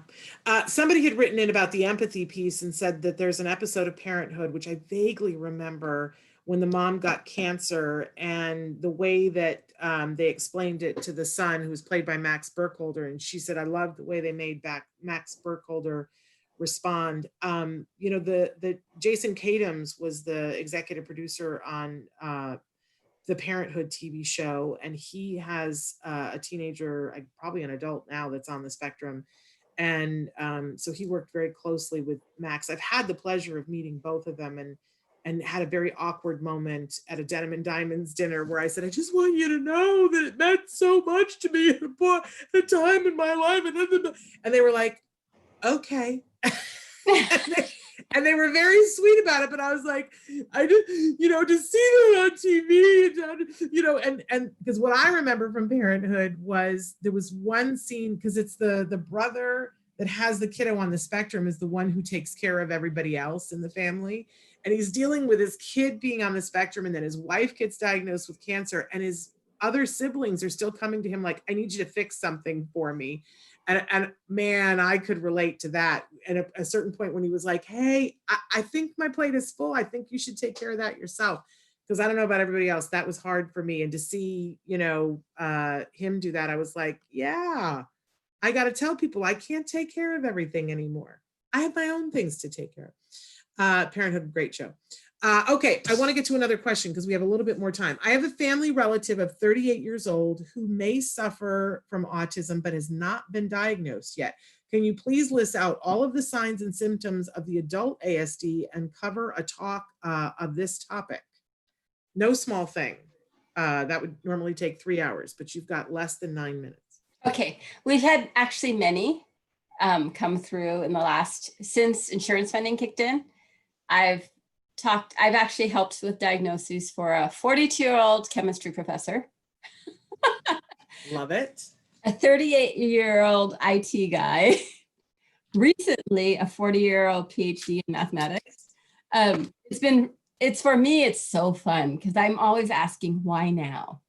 Somebody had written in about the empathy piece and said that there's an episode of Parenthood, which I vaguely remember, when the mom got cancer, and the way that they explained it to the son, who was played by Max Burkholder. And she said, I love the way they made Max Burkholder respond. The Jason Katims was the executive producer on the Parenthood TV show, and he has a teenager, probably an adult now, that's on the spectrum. And so he worked very closely with Max. I've had the pleasure of meeting both of them, and had a very awkward moment at a Denim and Diamonds dinner where I said, I just want you to know that it meant so much to me at a time in my life. And they were like, okay. And they were very sweet about it, but I was like, I just, to see that on TV, and because what I remember from Parenthood was there was one scene, because it's the brother that has the kiddo on the spectrum is the one who takes care of everybody else in the family. And he's dealing with his kid being on the spectrum, and then his wife gets diagnosed with cancer, and his other siblings are still coming to him like, I need you to fix something for me. And man, I could relate to that. At a certain point when he was like, hey, I think my plate is full. I think you should take care of that yourself. Because I don't know about everybody else. That was hard for me. And to see, him do that, I was like, yeah, I got to tell people I can't take care of everything anymore. I have my own things to take care of. Parenthood, great show. Okay, I want to get to another question because we have a little bit more time. I have a family relative of 38 years old who may suffer from autism but has not been diagnosed yet. Can you please list out all of the signs and symptoms of the adult ASD and cover a talk of this topic? No small thing. That would normally take 3 hours, but you've got less than 9 minutes. Okay, we've had actually many come through in the since insurance funding kicked in. I've actually helped with diagnoses for a 42-year-old chemistry professor. Love it. A 38-year-old IT guy. Recently, a 40-year-old PhD in mathematics. For me, it's so fun because I'm always asking, why now?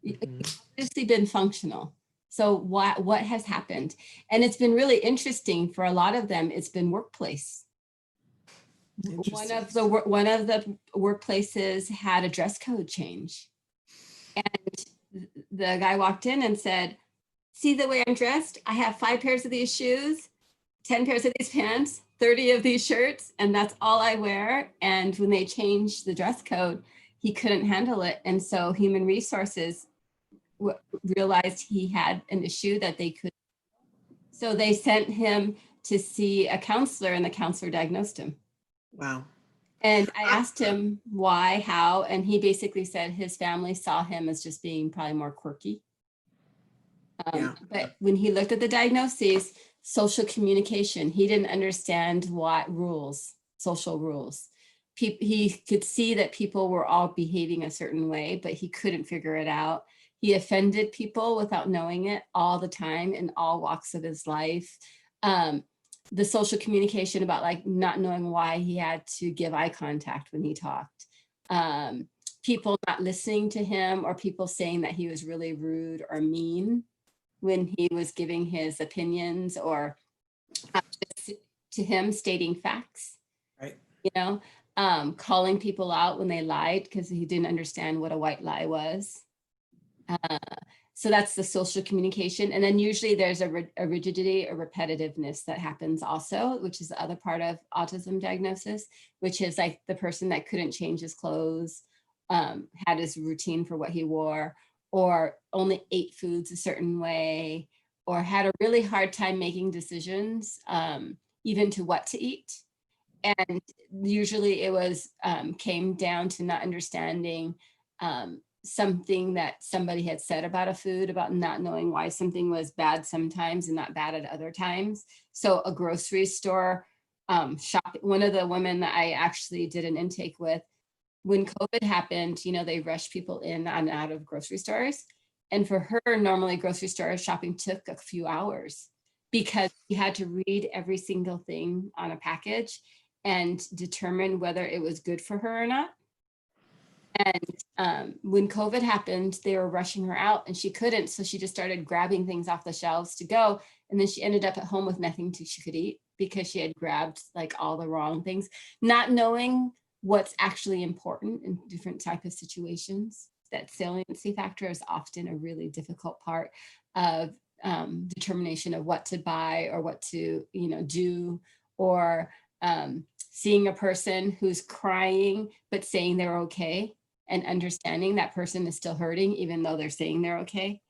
It's obviously been functional. So what has happened? And it's been really interesting for a lot of them. It's been workplace. One of the workplaces had a dress code change. And the guy walked in and said, see the way I'm dressed? I have 5 pairs of these shoes, 10 pairs of these pants, 30 of these shirts, and that's all I wear. And when they changed the dress code, he couldn't handle it. And so human resources realized he had an issue that they could. So they sent him to see a counselor, and the counselor diagnosed him. Wow. And I asked him why, how, and he basically said his family saw him as just being probably more quirky. But when he looked at the diagnoses, social communication, he didn't understand what social rules. He could see that people were all behaving a certain way, but he couldn't figure it out. He offended people without knowing it all the time in all walks of his life. The social communication about like not knowing why he had to give eye contact when he talked. People not listening to him, or people saying that he was really rude or mean when he was giving his opinions, or to him stating facts. Right. Calling people out when they lied because he didn't understand what a white lie was. So that's the social communication. And then usually there's a rigidity or repetitiveness that happens also, which is the other part of autism diagnosis, which is like the person that couldn't change his clothes, had his routine for what he wore, or only ate foods a certain way, or had a really hard time making decisions, even to what to eat. And usually it was came down to not understanding something that somebody had said about a food, about not knowing why something was bad sometimes and not bad at other times. So a grocery store shop, one of the women that I actually did an intake with, when COVID happened, they rushed people in and out of grocery stores. And for her, normally grocery store shopping took a few hours because you had to read every single thing on a package and determine whether it was good for her or not. And when COVID happened, they were rushing her out and she couldn't. So she just started grabbing things off the shelves to go. And then she ended up at home with nothing she could eat because she had grabbed like all the wrong things, not knowing what's actually important in different type of situations. That saliency factor is often a really difficult part of determination of what to buy or what to do, or seeing a person who's crying but saying they're okay, and understanding that person is still hurting even though they're saying they're okay.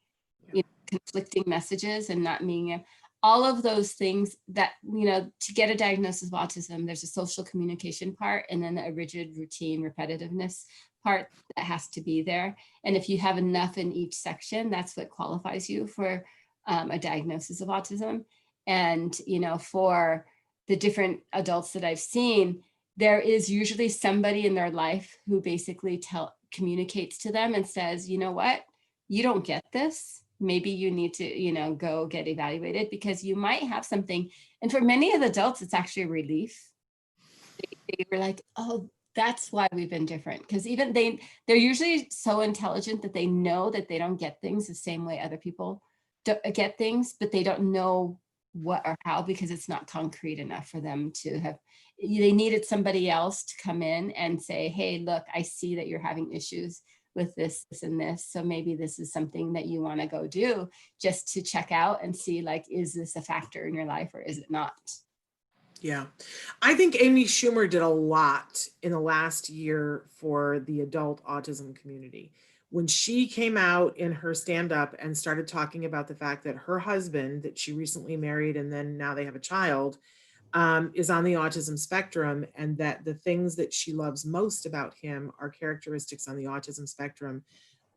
Conflicting messages and not being all of those things that, to get a diagnosis of autism, there's a social communication part and then a rigid routine repetitiveness part that has to be there. And if you have enough in each section, that's what qualifies you for a diagnosis of autism. And, for the different adults that I've seen, there is usually somebody in their life who basically communicates to them and says, you know what, you don't get this. Maybe you need to, go get evaluated because you might have something. And for many of the adults, it's actually a relief. They were like, oh, that's why we've been different. Because even they're usually so intelligent that they know that they don't get things the same way other people get things, but they don't know what or how, because it's not concrete enough for them to have. They needed somebody else to come in and say, hey, look, I see that you're having issues with this, this, and this. So maybe this is something that you want to go do, just to check out and see, like, is this a factor in your life or is it not? Yeah. I think Amy Schumer did a lot in the last year for the adult autism community. When she came out in her stand-up and started talking about the fact that her husband, that she recently married and then now they have a child, is on the autism spectrum, and that the things that she loves most about him are characteristics on the autism spectrum.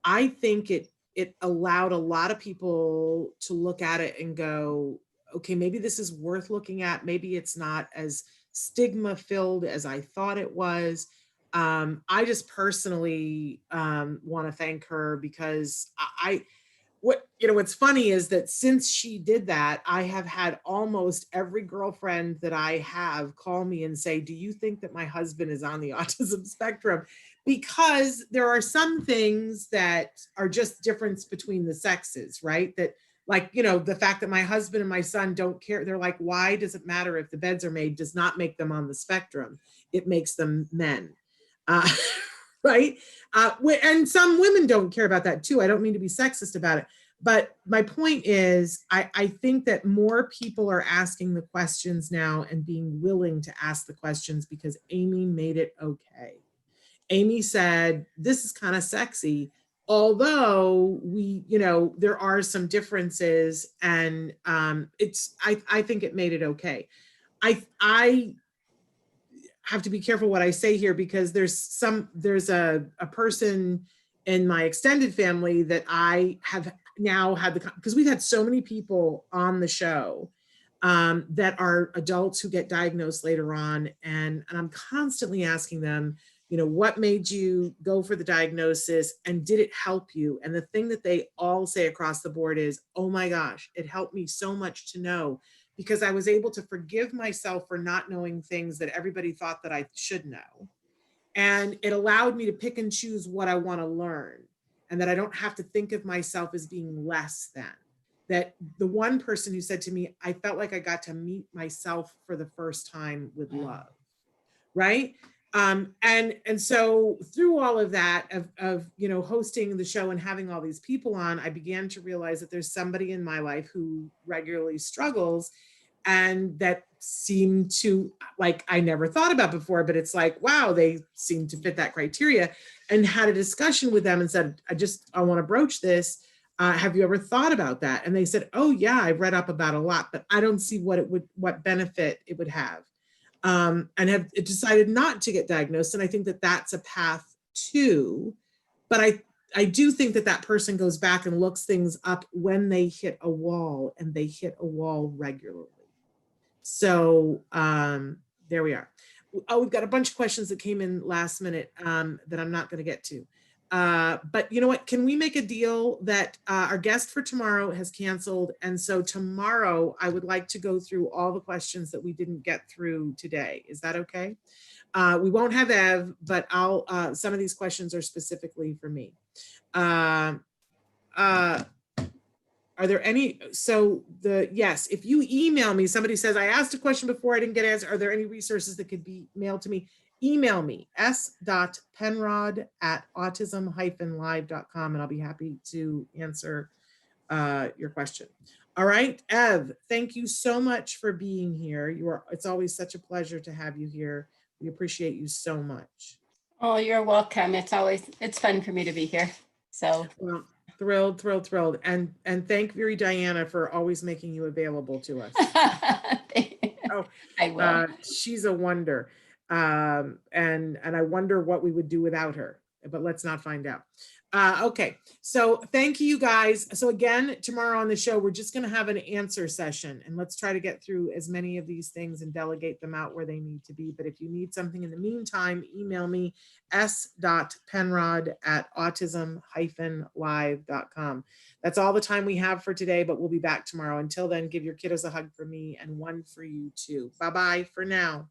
I think it allowed a lot of people to look at it and go, okay, maybe this is worth looking at. Maybe it's not as stigma filled as I thought it was. I just personally want to thank her, because what's funny is that since she did that, I have had almost every girlfriend that I have call me and say, do you think that my husband is on the autism spectrum? Because there are some things that are just difference between the sexes, right? That, like, the fact that my husband and my son don't care. They're like, why does it matter if the beds are made? Does not make them on the spectrum. It makes them men. Right? And some women don't care about that too. I don't mean to be sexist about it. But my point is, I think that more people are asking the questions now and being willing to ask the questions, because Amy made it okay. Amy said, this is kind of sexy, although there are some differences, and I think it made it okay. I have to be careful what I say here, because there's a person in my extended family that I have now had because we've had so many people on the show that are adults who get diagnosed later on. And I'm constantly asking them, what made you go for the diagnosis, and did it help you? And the thing that they all say across the board is, oh my gosh, it helped me so much to know, because I was able to forgive myself for not knowing things that everybody thought that I should know. And it allowed me to pick and choose what I want to learn, and that I don't have to think of myself as being less than. That the one person who said to me, I felt like I got to meet myself for the first time with love, right? And so through all of that of hosting the show and having all these people on, I began to realize that there's somebody in my life who regularly struggles, and that seemed to, like, I never thought about before, but it's like, wow, they seem to fit that criteria. And had a discussion with them and said, I want to broach this. Have you ever thought about that? And they said, oh yeah, I've read up about a lot, but I don't see what benefit it would have. And have decided not to get diagnosed. And I think that that's a path too. But I do think that that person goes back and looks things up when they hit a wall, and they hit a wall regularly. So there we are. Oh, we've got a bunch of questions that came in last minute that I'm not going to get to. But you know what? Can we make a deal that our guest for tomorrow has canceled? And so tomorrow I would like to go through all the questions that we didn't get through today. Is that okay? We won't have Ev, but some of these questions are specifically for me. Are there any, yes, if you email me, somebody says, I asked a question before, I didn't get answered. Are there any resources that could be mailed to me? Email me, s.penrod@autism-live.com, and I'll be happy to answer your question. All right, Ev, thank you so much for being here. It's always such a pleasure to have you here. We appreciate you so much. Oh, you're welcome. It's fun for me to be here. So. Well, thrilled. And thank Viri Diana for always making you available to us. Oh, I will. She's a wonder. And I wonder what we would do without her, but let's not find out. Okay, so thank you guys. So again, tomorrow on the show, we're just going to have an answer session, and let's try to get through as many of these things and delegate them out where they need to be. But if you need something in the meantime, email me, s.penrod@autism-live.com. That's all the time we have for today, but we'll be back tomorrow. Until then, give your kiddos a hug for me and one for you too. Bye-bye for now.